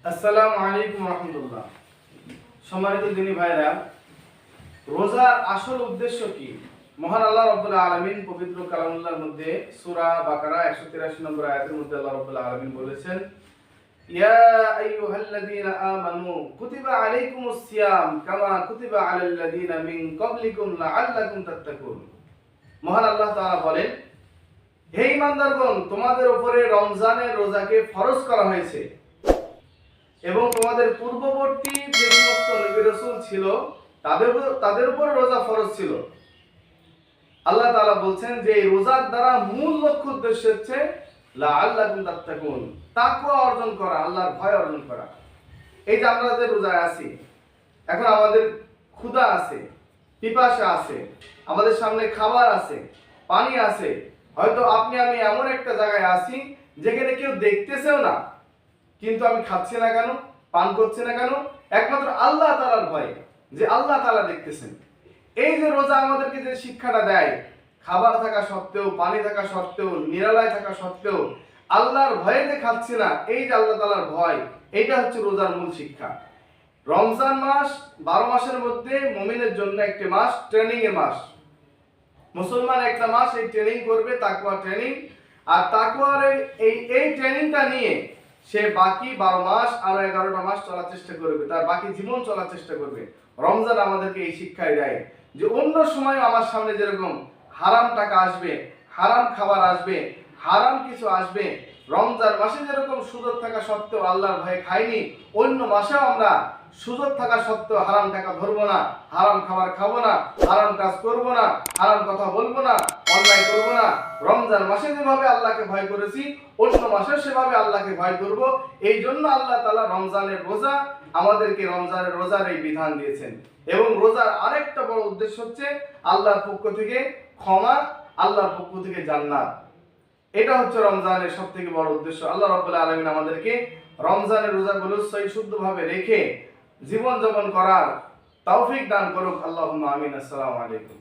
আসসালামু আলাইকুম রাহমাতুল্লাহ। সম্মানিত দিনী ভাইরা, রোজার আসল উদ্দেশ্য কি? মহান আল্লাহ রাব্বুল আলামিন পবিত্র কালামুল্লাহর মধ্যে সূরা বাকারা 183 নম্বর আয়াতের মধ্যে আল্লাহ রাব্বুল আলামিন বলেছেন, ইয়া আইয়ুহাল্লাযীনা আমানু কুতিবা আলাইকুমুস সিয়াম কামা কুতিবা আলাল্লাযীনা মিন ক্বাবলিকুম লাআল্লাকুম তাত্তাকুন। মহান আল্লাহ তাআলা বলেন, হে ঈমানদারগণ, তোমাদের উপরে রমজানের রোজাকে ফরজ করা হয়েছে এবং তোমাদের পূর্ববর্তী যে সমস্ত নবী রাসূল ছিল তাদের উপর রোজা ফরজ ছিল। আল্লাহ তাআলা বলছেন যে এই রোজার দ্বারা মূল লক্ষ্য উদ্দেশ্য হচ্ছে লাআল্লাকুম তাত্তাকুন, তাকওয়া অর্জন করা, আল্লাহর ভয় অর্জন করা। এই যে আমরা যে রোজায় আছি, এখন আমাদের ক্ষুধা আছে, পিপাসা আছে, আমাদের সামনে খাবার আছে, পানি আছে। হয়তো আপনি আমি এমন একটা জায়গায় আছি যেখানে কেউ দেখতেছেও না, কিন্তু আমি খাচ্ছি না কেন, পান করছি না কেন? একমাত্র আল্লাহ তাআলার ভয়ে, যে আল্লাহ তাআলা দেখতেছেন। এই যে রোজা আমাদেরকে যে শিক্ষাটা দেয়, খাবার থাকা সত্ত্বেও, পানি থাকা সত্ত্বেও, নিরালায় থাকা সত্ত্বেও আল্লাহর ভয়ে যে খাচ্ছি না, এই যে আল্লাহ তাআলার ভয়, এইটা হচ্ছে রোজার মূল শিক্ষা। রমজান মাস 12 মাসের মধ্যে মুমিনের জন্য একটি মাস, ট্রেনিং এর মাস। মুসলমান একটা মাস এই ট্রেনিং করবে, তাকওয়া ট্রেনিং। আর তাকওয়ার এই ট্রেনিংটা নিয়ে সে বাকি 12 মাস আর 11টা মাস চলার চেষ্টা করবে, তার বাকি জীবন চলার চেষ্টা করবে। রমজান আমাদেরকে এই শিক্ষাই দেয় যে অন্য সময় আমার সামনে যেরকম হারাম টাকা আসবে, হারাম খাবার আসবে, হারাম কিছু আসবে, রমজান মাসে যেরকম সুযোগ থাকা সত্ত্বেও আল্লাহর ভয়ে খাইনি, অন্য মাসেও আমরা সুযোগ থাকা সত্ত্বেও হারাম টাকা ধরবো না, হারাম খাবার খাবো না, হারাম কাজ করবো না, হারাম কথা বলবো না, অন্যায় করবো না। রমজান মাসে যেভাবে আল্লাহকে ভয় করেছি, অন্য মাসে সেভাবে আল্লাহকে ভয় করব। এই জন্য আল্লাহ তাআলা রমজানের রোজা আমাদেরকে রমজানের রোজার এই বিধান দিয়েছেন। এবং রোজার আরেকটা বড় উদ্দেশ্য হচ্ছে আল্লাহর পক্ষ থেকে ক্ষমা, আল্লাহর পক্ষ থেকে জান্নাত। এটা হচ্ছে রমজানের সবথেকে বড় উদ্দেশ্য। আল্লাহ রাব্বুল আলামিন আমাদেরকে রমজানের রোজাগুলো সহি শুদ্ধভাবে রেখে জীবন যাপন করার তৌফিক দান করুক। আল্লাহুম্মা আমিন। আসসালামু আলাইকুম।